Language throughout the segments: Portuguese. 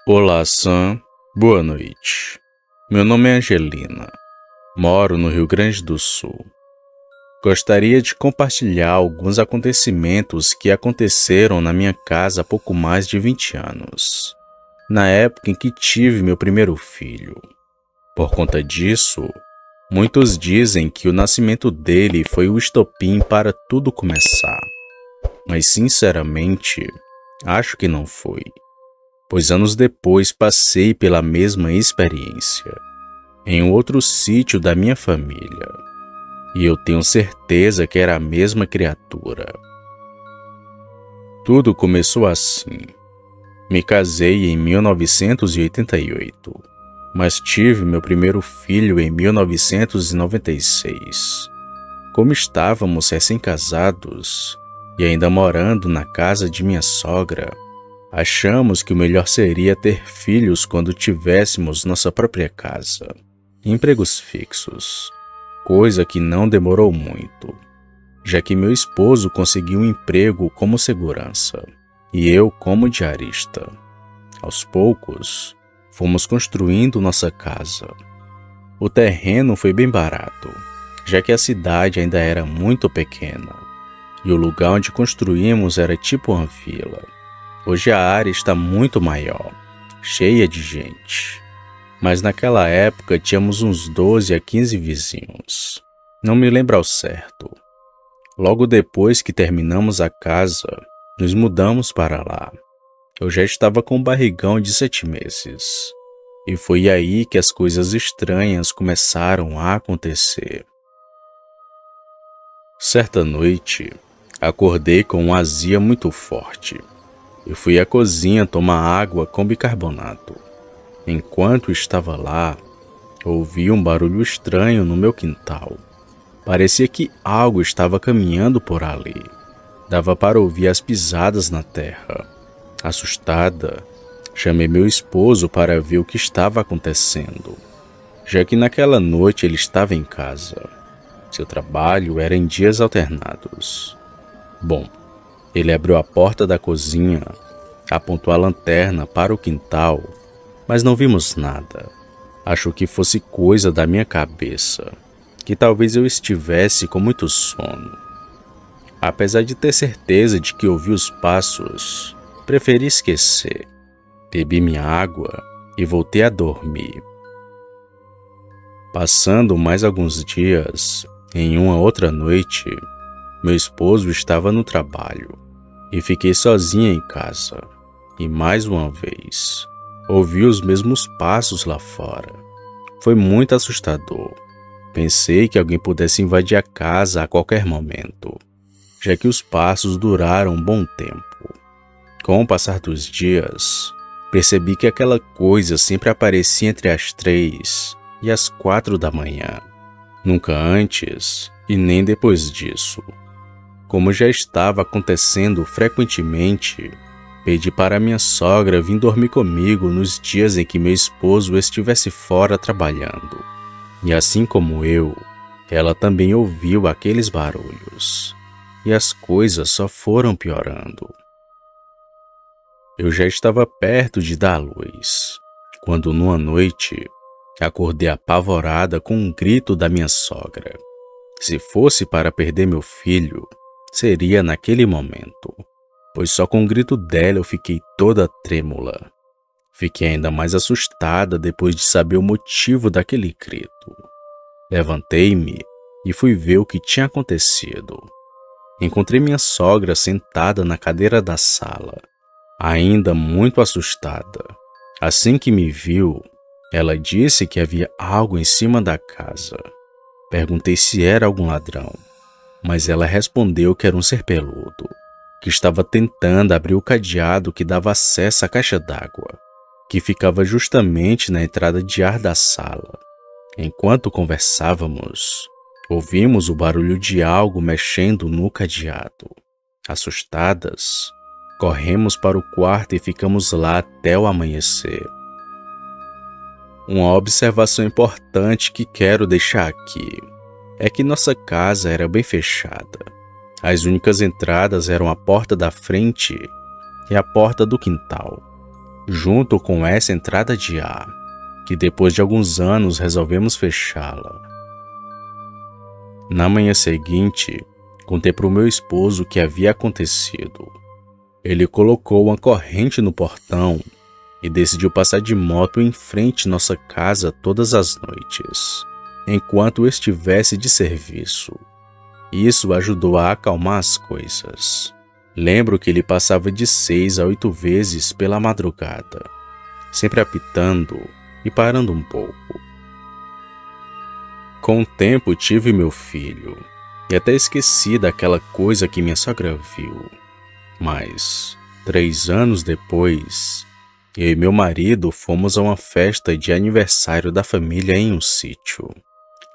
Olá, Sam. Boa noite. Meu nome é Angelina. Moro no Rio Grande do Sul. Gostaria de compartilhar alguns acontecimentos que aconteceram na minha casa há pouco mais de 20 anos, na época em que tive meu primeiro filho. Por conta disso, muitos dizem que o nascimento dele foi o estopim para tudo começar. Mas, sinceramente, acho que não foi, pois anos depois passei pela mesma experiência, em um outro sítio da minha família, e eu tenho certeza que era a mesma criatura. Tudo começou assim. Me casei em 1988, mas tive meu primeiro filho em 1996. Como estávamos recém-casados e ainda morando na casa de minha sogra, achamos que o melhor seria ter filhos quando tivéssemos nossa própria casa, empregos fixos, coisa que não demorou muito, já que meu esposo conseguiu um emprego como segurança e eu como diarista. Aos poucos, fomos construindo nossa casa. O terreno foi bem barato, já que a cidade ainda era muito pequena, e o lugar onde construímos era tipo uma vila. Hoje a área está muito maior, cheia de gente, mas naquela época tínhamos uns 12 a 15 vizinhos. Não me lembro ao certo. Logo depois que terminamos a casa, nos mudamos para lá. Eu já estava com um barrigão de 7 meses, e foi aí que as coisas estranhas começaram a acontecer. Certa noite, acordei com uma azia muito forte. Eu fui à cozinha tomar água com bicarbonato. Enquanto estava lá, ouvi um barulho estranho no meu quintal. Parecia que algo estava caminhando por ali. Dava para ouvir as pisadas na terra. Assustada, chamei meu esposo para ver o que estava acontecendo, já que naquela noite ele estava em casa. Seu trabalho era em dias alternados. Bom, ele abriu a porta da cozinha, apontou a lanterna para o quintal, mas não vimos nada. Achou que fosse coisa da minha cabeça, que talvez eu estivesse com muito sono. Apesar de ter certeza de que ouvi os passos, preferi esquecer. Bebi minha água e voltei a dormir. Passando mais alguns dias, em uma outra noite, meu esposo estava no trabalho e fiquei sozinha em casa. E mais uma vez, ouvi os mesmos passos lá fora. Foi muito assustador. Pensei que alguém pudesse invadir a casa a qualquer momento, já que os passos duraram um bom tempo. Com o passar dos dias, percebi que aquela coisa sempre aparecia entre as 3 e as 4 da manhã. Nunca antes e nem depois disso. Como já estava acontecendo frequentemente, pedi para minha sogra vir dormir comigo nos dias em que meu esposo estivesse fora trabalhando. E assim como eu, ela também ouviu aqueles barulhos. E as coisas só foram piorando. Eu já estava perto de dar à luz, quando numa noite, acordei apavorada com um grito da minha sogra. Se fosse para perder meu filho, seria naquele momento, pois só com o grito dela eu fiquei toda trêmula. Fiquei ainda mais assustada depois de saber o motivo daquele grito. Levantei-me e fui ver o que tinha acontecido. Encontrei minha sogra sentada na cadeira da sala, ainda muito assustada. Assim que me viu, ela disse que havia algo em cima da casa. Perguntei se era algum ladrão, mas ela respondeu que era um ser peludo, que estava tentando abrir o cadeado que dava acesso à caixa d'água, que ficava justamente na entrada de ar da sala. Enquanto conversávamos, ouvimos o barulho de algo mexendo no cadeado. Assustadas, corremos para o quarto e ficamos lá até o amanhecer. Uma observação importante que quero deixar aqui é que nossa casa era bem fechada. As únicas entradas eram a porta da frente e a porta do quintal. junto com essa entrada de ar, que depois de alguns anos resolvemos fechá-la. Na manhã seguinte, contei para o meu esposo o que havia acontecido. Ele colocou uma corrente no portão e decidiu passar de moto em frente à nossa casa todas as noites, enquanto estivesse de serviço. Isso ajudou a acalmar as coisas. Lembro que ele passava de 6 a 8 vezes pela madrugada, sempre apitando e parando um pouco. Com o tempo tive meu filho, e até esqueci daquela coisa que minha sogra viu. Mas, 3 anos depois, eu e meu marido fomos a uma festa de aniversário da família em um sítio.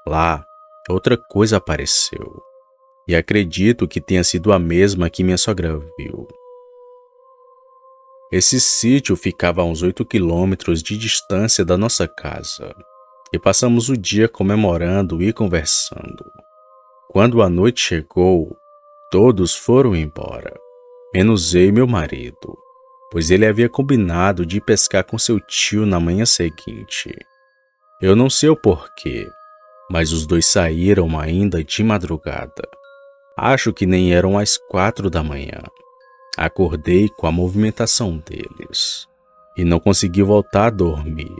Lá, outra coisa apareceu, e acredito que tenha sido a mesma que minha sogra viu. Esse sítio ficava a uns 8 quilômetros de distância da nossa casa, e passamos o dia comemorando e conversando. Quando a noite chegou, todos foram embora, menos eu e meu marido, pois ele havia combinado de ir pescar com seu tio na manhã seguinte. Eu não sei o porquê, mas os dois saíram ainda de madrugada. Acho que nem eram as 4 da manhã. Acordei com a movimentação deles e não consegui voltar a dormir.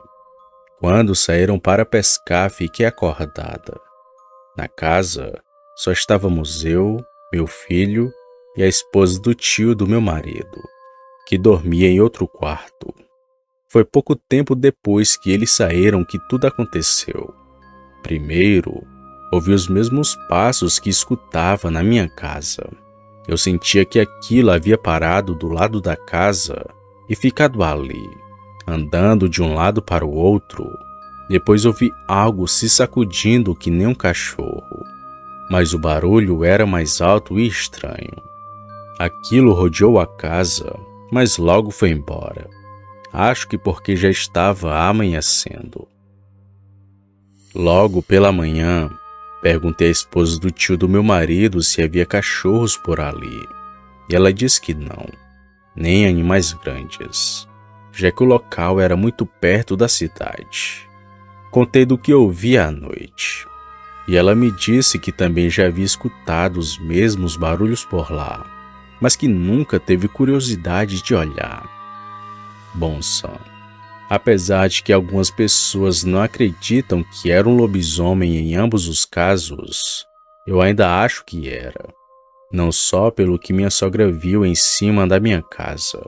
Quando saíram para pescar, fiquei acordada. Na casa, só estávamos eu, meu filho e a esposa do tio do meu marido, que dormia em outro quarto. Foi pouco tempo depois que eles saíram que tudo aconteceu. Primeiro, ouvi os mesmos passos que escutava na minha casa. Eu sentia que aquilo havia parado do lado da casa e ficado ali, andando de um lado para o outro. Depois ouvi algo se sacudindo que nem um cachorro, mas o barulho era mais alto e estranho. Aquilo rodeou a casa, mas logo foi embora. Acho que porque já estava amanhecendo. Logo pela manhã, perguntei à esposa do tio do meu marido se havia cachorros por ali, e ela disse que não, nem animais grandes, já que o local era muito perto da cidade. Contei do que ouvi à noite, e ela me disse que também já havia escutado os mesmos barulhos por lá, mas que nunca teve curiosidade de olhar. Bom, Sam, apesar de que algumas pessoas não acreditam que era um lobisomem em ambos os casos, eu ainda acho que era. Não só pelo que minha sogra viu em cima da minha casa,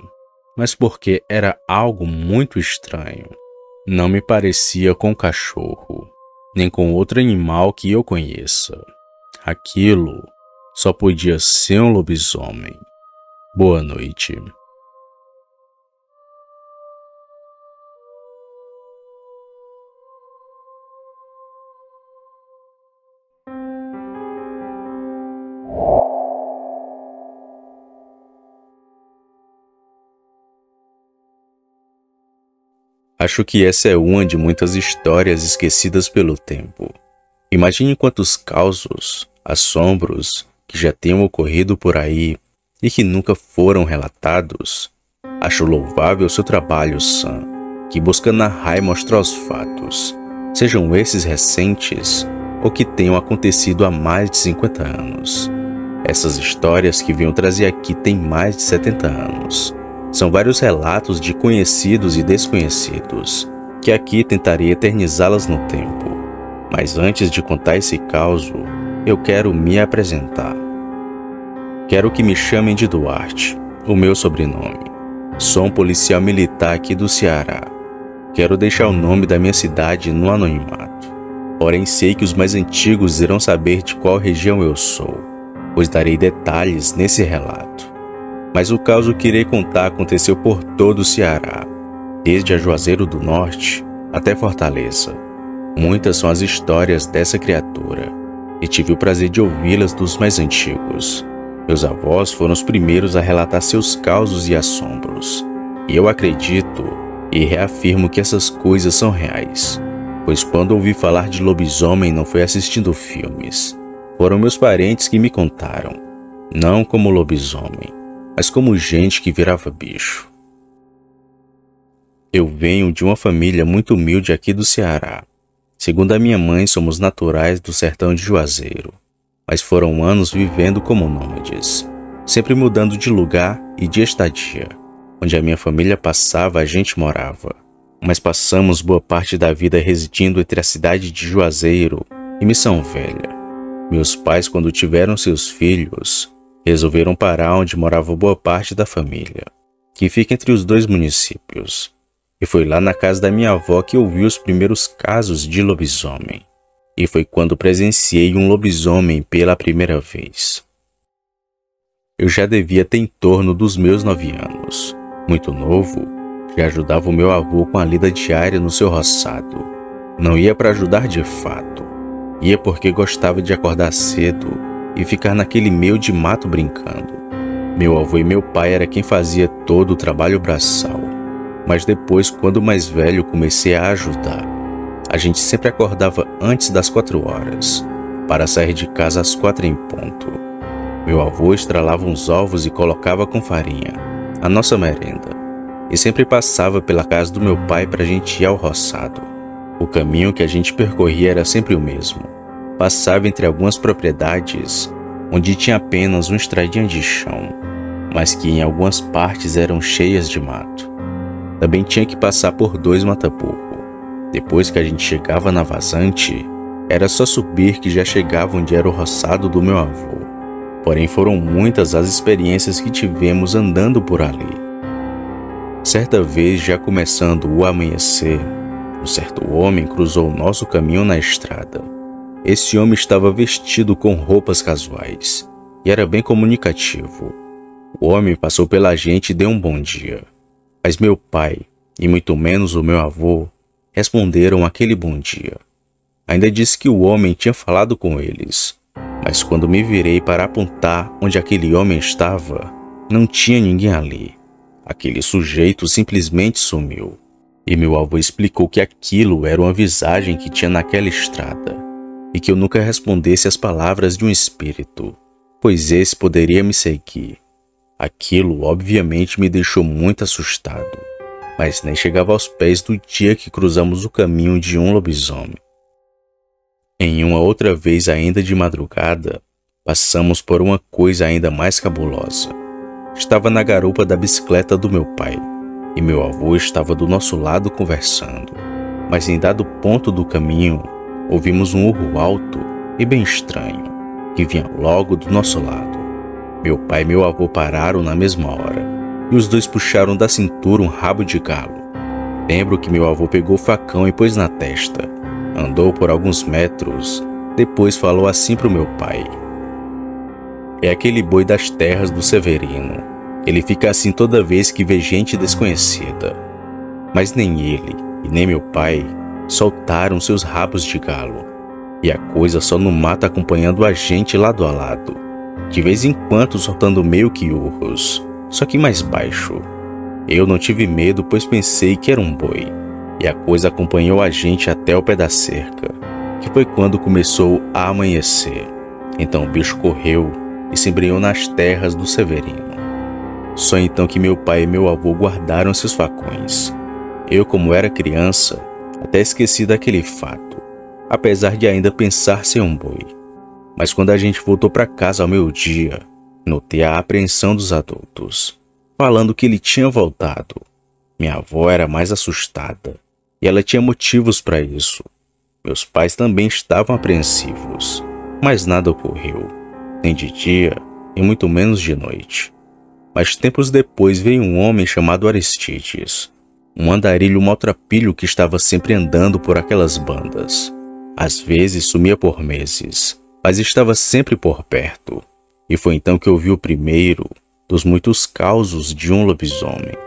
mas porque era algo muito estranho. Não me parecia com cachorro, nem com outro animal que eu conheça. Aquilo só podia ser um lobisomem. Boa noite. Acho que essa é uma de muitas histórias esquecidas pelo tempo. Imagine quantos causos, assombros que já tenham ocorrido por aí e que nunca foram relatados. Acho louvável seu trabalho, Sam, que busca narrar e mostrar os fatos, sejam esses recentes ou que tenham acontecido há mais de 50 anos. Essas histórias que venho trazer aqui têm mais de 70 anos. São vários relatos de conhecidos e desconhecidos, que aqui tentarei eternizá-las no tempo. Mas antes de contar esse caso, eu quero me apresentar. Quero que me chamem de Duarte, o meu sobrenome. Sou um policial militar aqui do Ceará. Quero deixar o nome da minha cidade no anonimato. Porém, sei que os mais antigos irão saber de qual região eu sou, pois darei detalhes nesse relato. Mas o caso que irei contar aconteceu por todo o Ceará, desde a Juazeiro do Norte até Fortaleza. Muitas são as histórias dessa criatura, e tive o prazer de ouvi-las dos mais antigos. Meus avós foram os primeiros a relatar seus causos e assombros, e eu acredito e reafirmo que essas coisas são reais, pois quando ouvi falar de lobisomem não foi assistindo filmes. Foram meus parentes que me contaram, não como lobisomem, mas como gente que virava bicho. Eu venho de uma família muito humilde aqui do Ceará. Segundo a minha mãe, somos naturais do sertão de Juazeiro, mas foram anos vivendo como nômades, sempre mudando de lugar e de estadia. Onde a minha família passava, a gente morava. Mas passamos boa parte da vida residindo entre a cidade de Juazeiro e Missão Velha. Meus pais, quando tiveram seus filhos, resolveram parar onde morava boa parte da família, que fica entre os dois municípios. E foi lá na casa da minha avó que eu vi os primeiros casos de lobisomem. E foi quando presenciei um lobisomem pela primeira vez. Eu já devia ter em torno dos meus 9 anos. Muito novo, já ajudava o meu avô com a lida diária no seu roçado. Não ia para ajudar de fato. Ia porque gostava de acordar cedo e ficar naquele meio de mato brincando. Meu avô e meu pai era quem fazia todo o trabalho braçal. Mas depois, quando mais velho, comecei a ajudar. A gente sempre acordava antes das 4 horas, para sair de casa às 4 em ponto. Meu avô estralava uns ovos e colocava com farinha, a nossa merenda, e sempre passava pela casa do meu pai para a gente ir ao roçado. O caminho que a gente percorria era sempre o mesmo. Passava entre algumas propriedades, onde tinha apenas uma estradinha de chão, mas que em algumas partes eram cheias de mato. Também tinha que passar por 2 mata-burro. Depois que a gente chegava na vazante, era só subir que já chegava onde era o roçado do meu avô. Porém, foram muitas as experiências que tivemos andando por ali. Certa vez, já começando o amanhecer, um certo homem cruzou o nosso caminho na estrada. Esse homem estava vestido com roupas casuais e era bem comunicativo. O homem passou pela gente e deu um bom dia. Mas meu pai, e muito menos o meu avô, responderam aquele bom dia. Ainda disse que o homem tinha falado com eles, mas quando me virei para apontar onde aquele homem estava, não tinha ninguém ali. Aquele sujeito simplesmente sumiu. E meu avô explicou que aquilo era uma visagem que tinha naquela estrada, e que eu nunca respondesse às palavras de um espírito, pois esse poderia me seguir. Aquilo obviamente me deixou muito assustado, mas nem chegava aos pés do dia que cruzamos o caminho de um lobisomem. Em uma outra vez, ainda de madrugada, passamos por uma coisa ainda mais cabulosa. Estava na garupa da bicicleta do meu pai, e meu avô estava do nosso lado conversando, mas em dado ponto do caminho, ouvimos um urro alto e bem estranho, que vinha logo do nosso lado. Meu pai e meu avô pararam na mesma hora, e os dois puxaram da cintura um rabo de galo. Lembro que meu avô pegou o facão e pôs na testa. Andou por alguns metros, depois falou assim para o meu pai: "É aquele boi das terras do Severino. Ele fica assim toda vez que vê gente desconhecida." Mas nem ele e nem meu pai soltaram seus rabos de galo, e a coisa só no mato acompanhando a gente lado a lado, de vez em quando soltando meio que urros, só que mais baixo. Eu não tive medo, pois pensei que era um boi, e a coisa acompanhou a gente até o pé da cerca, que foi quando começou a amanhecer. Então o bicho correu e se embrenhou nas terras do Severino. Só então que meu pai e meu avô guardaram seus facões. Eu, como era criança, até esqueci daquele fato, apesar de ainda pensar ser um boi. Mas quando a gente voltou para casa ao meio-dia, notei a apreensão dos adultos, falando que ele tinha voltado. Minha avó era mais assustada, e ela tinha motivos para isso. Meus pais também estavam apreensivos, mas nada ocorreu, nem de dia e muito menos de noite. Mas tempos depois veio um homem chamado Aristides, um andarilho maltrapilho que estava sempre andando por aquelas bandas. Às vezes sumia por meses, mas estava sempre por perto. E foi então que eu vi o primeiro dos muitos causos de um lobisomem.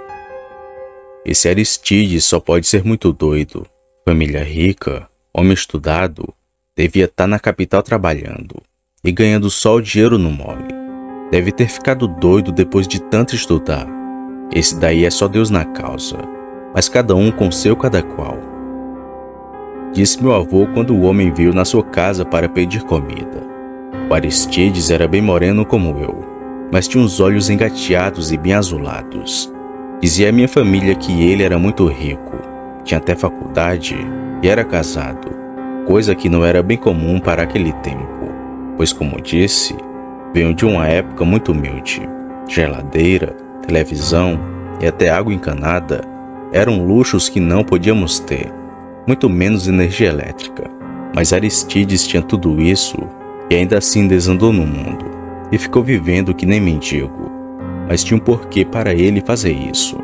Esse Aristides só pode ser muito doido. Família rica, homem estudado, devia estar na capital trabalhando e ganhando só o dinheiro no mole. Deve ter ficado doido depois de tanto estudar. Esse daí é só Deus na causa, mas cada um com seu cada qual. Disse meu avô quando o homem veio na sua casa para pedir comida. O Aristides era bem moreno como eu, mas tinha os olhos engateados e bem azulados. Dizia a minha família que ele era muito rico, tinha até faculdade e era casado, coisa que não era bem comum para aquele tempo, pois, como disse, veio de uma época muito humilde. Geladeira, televisão e até água encanada eram luxos que não podíamos ter, muito menos energia elétrica. Mas Aristides tinha tudo isso e ainda assim desandou no mundo e ficou vivendo que nem mendigo. Mas tinha um porquê para ele fazer isso.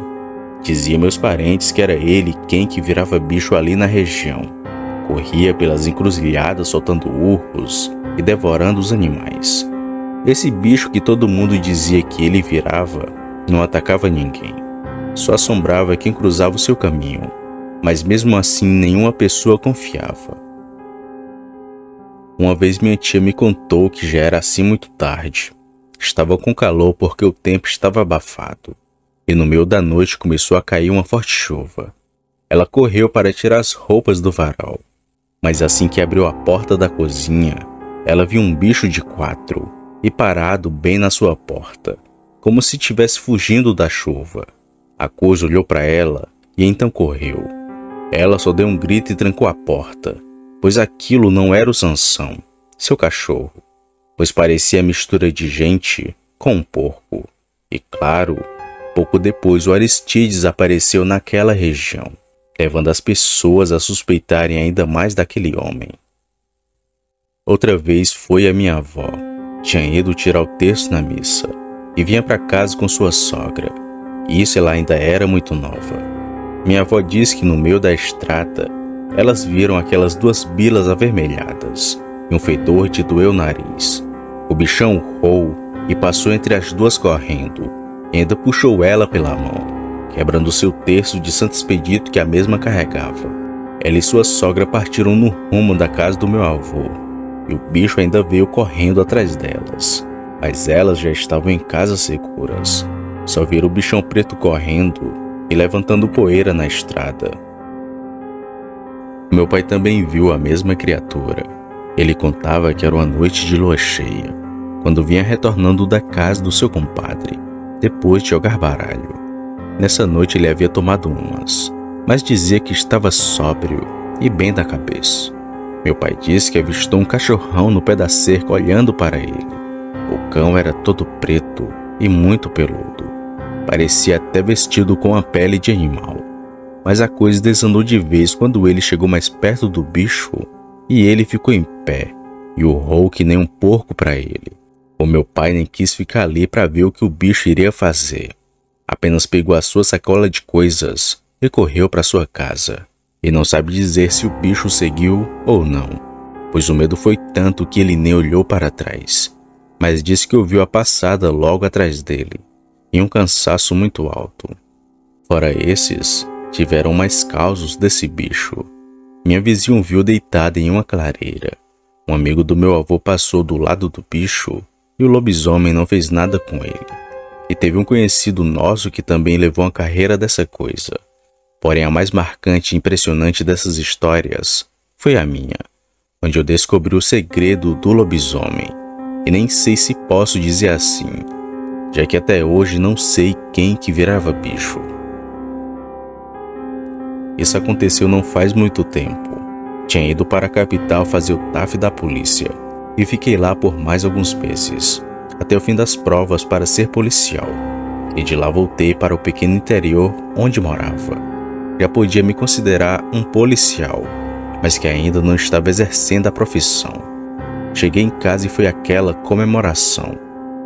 Dizia meus parentes que era ele quem que virava bicho ali na região. Corria pelas encruzilhadas soltando urros e devorando os animais. Esse bicho que todo mundo dizia que ele virava não atacava ninguém. Só assombrava quem cruzava o seu caminho, mas mesmo assim nenhuma pessoa confiava. Uma vez minha tia me contou que já era assim muito tarde. Estava com calor porque o tempo estava abafado, e no meio da noite começou a cair uma forte chuva. Ela correu para tirar as roupas do varal, mas assim que abriu a porta da cozinha, ela viu um bicho de 4 e parado bem na sua porta, como se estivesse fugindo da chuva. A coisa olhou para ela e então correu. Ela só deu um grito e trancou a porta, pois aquilo não era o Sansão, seu cachorro, pois parecia a mistura de gente com um porco. E claro, pouco depois o Aristides apareceu naquela região, levando as pessoas a suspeitarem ainda mais daquele homem. Outra vez foi a minha avó. Tinha ido tirar o terço na missa e vinha para casa com sua sogra. E isso ela ainda era muito nova. Minha avó disse que no meio da estrada elas viram aquelas 2 bilas avermelhadas e um fedor de doer o nariz. O bichão urrou e passou entre as 2 correndo e ainda puxou ela pela mão, quebrando o seu terço de Santo Expedito que a mesma carregava. Ela e sua sogra partiram no rumo da casa do meu avô e o bicho ainda veio correndo atrás delas, mas elas já estavam em casa seguras. Só viram o bichão preto correndo e levantando poeira na estrada. Meu pai também viu a mesma criatura. Ele contava que era uma noite de lua cheia, quando vinha retornando da casa do seu compadre, depois de jogar baralho. Nessa noite ele havia tomado umas, mas dizia que estava sóbrio e bem da cabeça. Meu pai disse que avistou um cachorrão no pé da cerca olhando para ele. O cão era todo preto e muito peludo. Parecia até vestido com a pele de animal. Mas a coisa desandou de vez quando ele chegou mais perto do bicho e ele ficou em pé e urrou que nem um porco para ele. O meu pai nem quis ficar ali para ver o que o bicho iria fazer. Apenas pegou a sua sacola de coisas e correu para sua casa. E não sabe dizer se o bicho seguiu ou não, pois o medo foi tanto que ele nem olhou para trás. Mas disse que ouviu a passada logo atrás dele, e um cansaço muito alto. Fora esses, tiveram mais causos desse bicho. Minha vizinha o viu deitada em uma clareira. Um amigo do meu avô passou do lado do bicho e o lobisomem não fez nada com ele. E teve um conhecido nosso que também levou uma carreira dessa coisa. Porém, a mais marcante e impressionante dessas histórias foi a minha, onde eu descobri o segredo do lobisomem. E nem sei se posso dizer assim, já que até hoje não sei quem que virava bicho. Isso aconteceu não faz muito tempo. Tinha ido para a capital fazer o TAF da polícia e fiquei lá por mais alguns meses, até o fim das provas para ser policial. E de lá voltei para o pequeno interior onde morava. Já podia me considerar um policial, mas que ainda não estava exercendo a profissão. Cheguei em casa e foi aquela comemoração.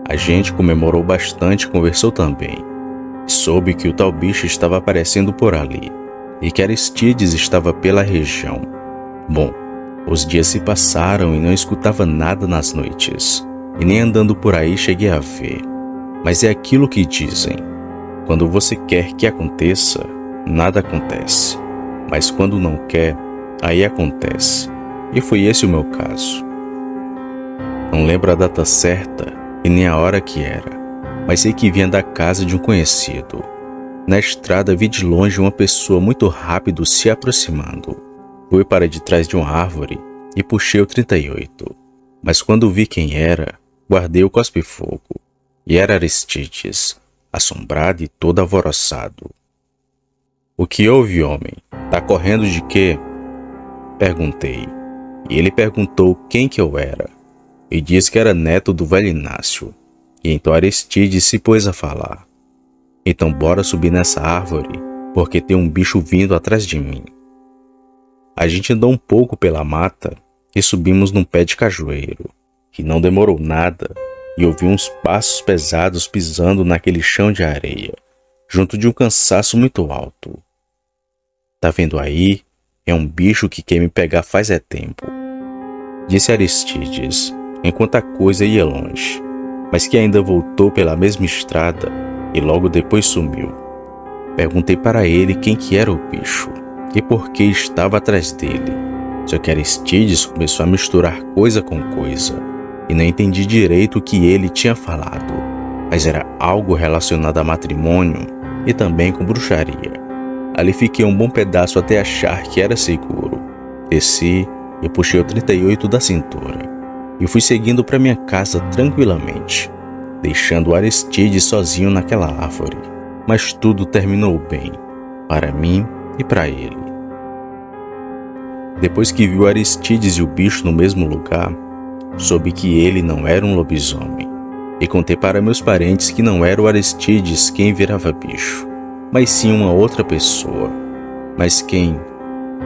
A gente comemorou bastante e conversou também. Soube que o tal bicho estava aparecendo por ali e que Aristides estava pela região. Bom, os dias se passaram e não escutava nada nas noites, e nem andando por aí cheguei a ver. Mas é aquilo que dizem: quando você quer que aconteça, nada acontece, mas quando não quer, aí acontece. E foi esse o meu caso. Não lembro a data certa e nem a hora que era, mas sei que vinha da casa de um conhecido. Na estrada vi de longe uma pessoa muito rápido se aproximando. Fui para de trás de uma árvore e puxei o 38, mas quando vi quem era, guardei o cospe-fogo. E era Aristides, assombrado e todo alvoroçado. "O que houve, homem? Tá correndo de quê?" Perguntei, e ele perguntou quem que eu era, e disse que era neto do velho Inácio. E então Aristides se pôs a falar. "Então bora subir nessa árvore, porque tem um bicho vindo atrás de mim." A gente andou um pouco pela mata e subimos num pé de cajueiro, que não demorou nada, e ouvi uns passos pesados pisando naquele chão de areia, junto de um cansaço muito alto. "Tá vendo aí? É um bicho que quer me pegar faz tempo," disse Aristides, enquanto a coisa ia longe, mas que ainda voltou pela mesma estrada e logo depois sumiu. Perguntei para ele quem que era o bicho e por que estava atrás dele. Só que Aristides começou a misturar coisa com coisa e não entendi direito o que ele tinha falado, mas era algo relacionado a matrimônio e também com bruxaria. Ali fiquei um bom pedaço até achar que era seguro. Desci e puxei o 38 da cintura e fui seguindo para minha casa tranquilamente, deixando Aristides sozinho naquela árvore. Mas tudo terminou bem, para mim e para ele. Depois que viu Aristides e o bicho no mesmo lugar, soube que ele não era um lobisomem, e contei para meus parentes que não era o Aristides quem virava bicho, mas sim uma outra pessoa. Mas quem?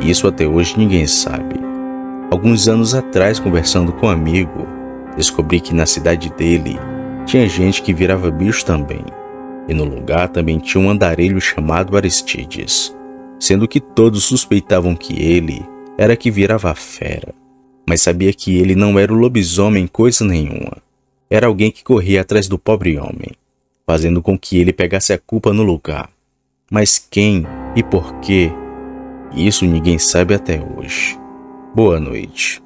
Isso até hoje ninguém sabe. Alguns anos atrás, conversando com um amigo, descobri que na cidade dele tinha gente que virava bicho também, e no lugar também tinha um andarilho chamado Aristides, sendo que todos suspeitavam que ele era que virava a fera, mas sabia que ele não era o lobisomem coisa nenhuma. Era alguém que corria atrás do pobre homem, fazendo com que ele pegasse a culpa no lugar. Mas quem e por quê? Isso ninguém sabe até hoje. Boa noite.